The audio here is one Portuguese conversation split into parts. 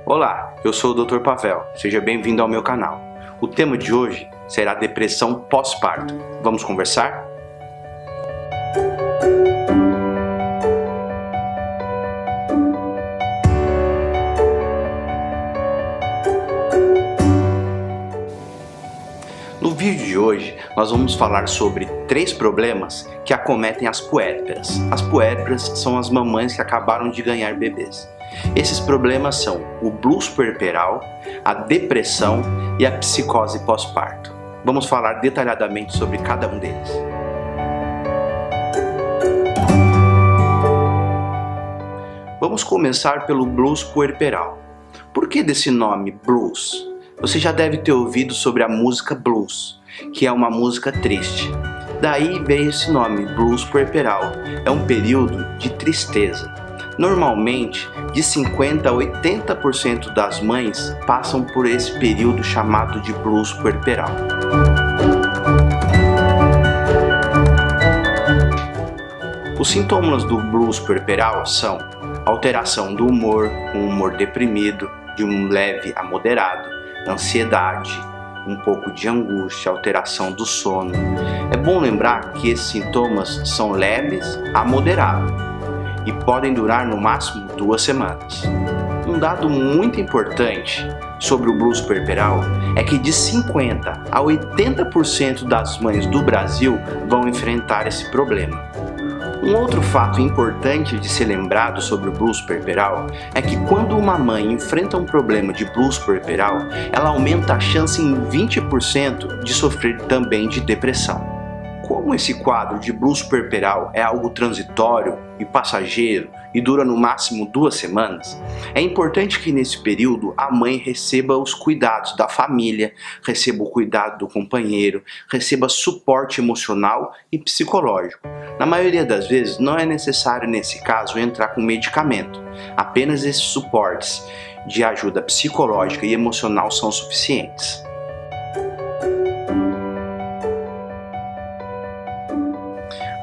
Olá, eu sou o Dr. Pavel, seja bem-vindo ao meu canal. O tema de hoje será depressão pós-parto. Vamos conversar? No vídeo de hoje, nós vamos falar sobre 3 problemas que acometem as puérperas. As puérperas são as mamães que acabaram de ganhar bebês. Esses problemas são o blues puerperal, a depressão e a psicose pós-parto. Vamos falar detalhadamente sobre cada um deles. Vamos começar pelo blues puerperal. Por que desse nome blues? Você já deve ter ouvido sobre a música blues, que é uma música triste. Daí veio esse nome, blues puerperal. É um período de tristeza. Normalmente, de 50% a 80% das mães passam por esse período chamado de blues puerperal. Os sintomas do blues puerperal são alteração do humor, um humor deprimido, de um leve a moderado, ansiedade, um pouco de angústia, alteração do sono. É bom lembrar que esses sintomas são leves a moderado e podem durar no máximo 2 semanas. Um dado muito importante sobre o blues puerperal é que de 50% a 80% das mães do Brasil vão enfrentar esse problema. Um outro fato importante de ser lembrado sobre o blues puerperal é que quando uma mãe enfrenta um problema de blues puerperal, ela aumenta a chance em 20% de sofrer também de depressão. Como esse quadro de blues puerperal é algo transitório e passageiro e dura no máximo 2 semanas, é importante que nesse período a mãe receba os cuidados da família, receba o cuidado do companheiro, receba suporte emocional e psicológico. Na maioria das vezes não é necessário nesse caso entrar com medicamento, apenas esses suportes de ajuda psicológica e emocional são suficientes.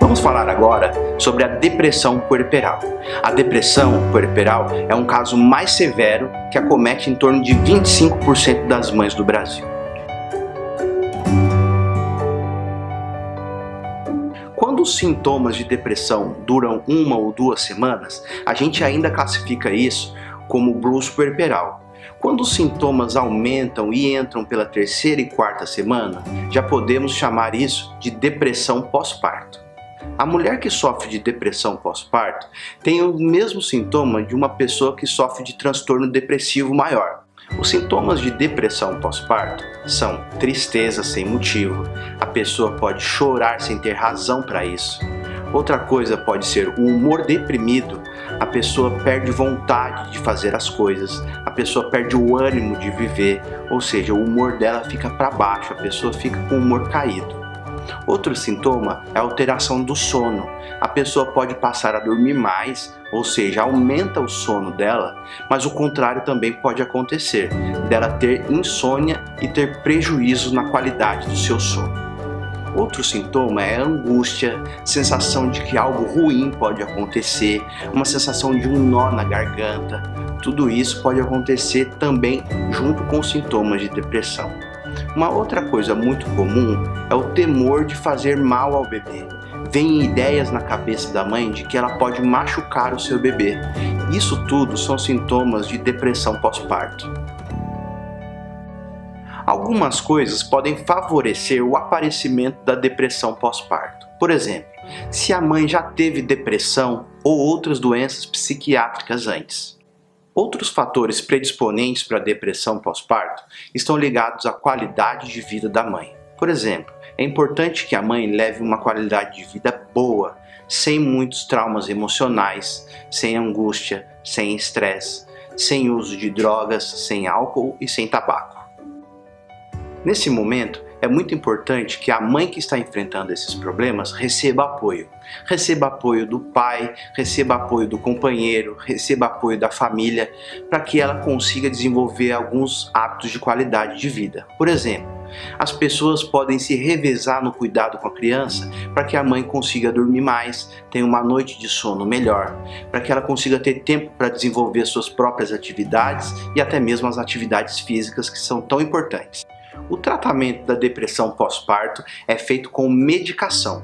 Vamos falar agora sobre a depressão puerperal. A depressão puerperal é um caso mais severo que acomete em torno de 25% das mães do Brasil. Quando os sintomas de depressão duram 1 ou 2 semanas, a gente ainda classifica isso como blues puerperal. Quando os sintomas aumentam e entram pela 3ª e 4ª semana, já podemos chamar isso de depressão pós-parto. A mulher que sofre de depressão pós-parto tem o mesmo sintoma de uma pessoa que sofre de transtorno depressivo maior. Os sintomas de depressão pós-parto são tristeza sem motivo, a pessoa pode chorar sem ter razão para isso. Outra coisa pode ser o humor deprimido, a pessoa perde vontade de fazer as coisas, a pessoa perde o ânimo de viver, ou seja, o humor dela fica para baixo, a pessoa fica com o humor caído. Outro sintoma é a alteração do sono. A pessoa pode passar a dormir mais, ou seja, aumenta o sono dela, mas o contrário também pode acontecer, dela ter insônia e ter prejuízo na qualidade do seu sono. Outro sintoma é a angústia, sensação de que algo ruim pode acontecer, uma sensação de um nó na garganta. Tudo isso pode acontecer também junto com os sintomas de depressão. Uma outra coisa muito comum é o temor de fazer mal ao bebê. Vêm ideias na cabeça da mãe de que ela pode machucar o seu bebê. Isso tudo são sintomas de depressão pós-parto. Algumas coisas podem favorecer o aparecimento da depressão pós-parto. Por exemplo, se a mãe já teve depressão ou outras doenças psiquiátricas antes. Outros fatores predisponentes para a depressão pós-parto estão ligados à qualidade de vida da mãe. Por exemplo, é importante que a mãe leve uma qualidade de vida boa, sem muitos traumas emocionais, sem angústia, sem estresse, sem uso de drogas, sem álcool e sem tabaco. Nesse momento, é muito importante que a mãe que está enfrentando esses problemas receba apoio. Receba apoio do pai, receba apoio do companheiro, receba apoio da família, para que ela consiga desenvolver alguns hábitos de qualidade de vida. Por exemplo, As pessoas podem se revezar no cuidado com a criança para que a mãe consiga dormir mais, tenha uma noite de sono melhor, para que ela consiga ter tempo para desenvolver suas próprias atividades e até mesmo as atividades físicas que são tão importantes. O tratamento da depressão pós-parto é feito com medicação.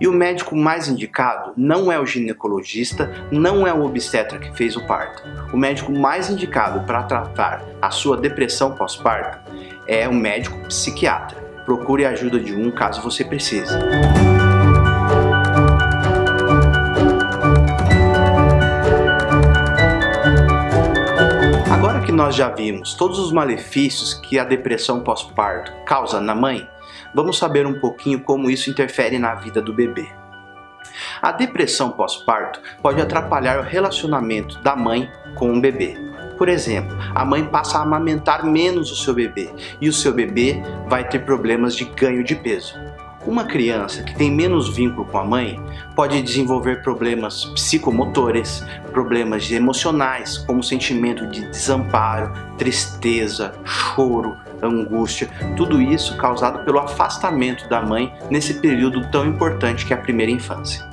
E o médico mais indicado não é o ginecologista, não é o obstetra que fez o parto. O médico mais indicado para tratar a sua depressão pós-parto é o médico psiquiatra. Procure a ajuda de um caso você precise. Agora que nós já vimos todos os malefícios que a depressão pós-parto causa na mãe, vamos saber um pouquinho como isso interfere na vida do bebê. A depressão pós-parto pode atrapalhar o relacionamento da mãe com o bebê. Por exemplo, a mãe passa a amamentar menos o seu bebê e o seu bebê vai ter problemas de ganho de peso. Uma criança que tem menos vínculo com a mãe pode desenvolver problemas psicomotores, problemas emocionais, como sentimento de desamparo, tristeza, choro, angústia, tudo isso causado pelo afastamento da mãe nesse período tão importante que é a primeira infância.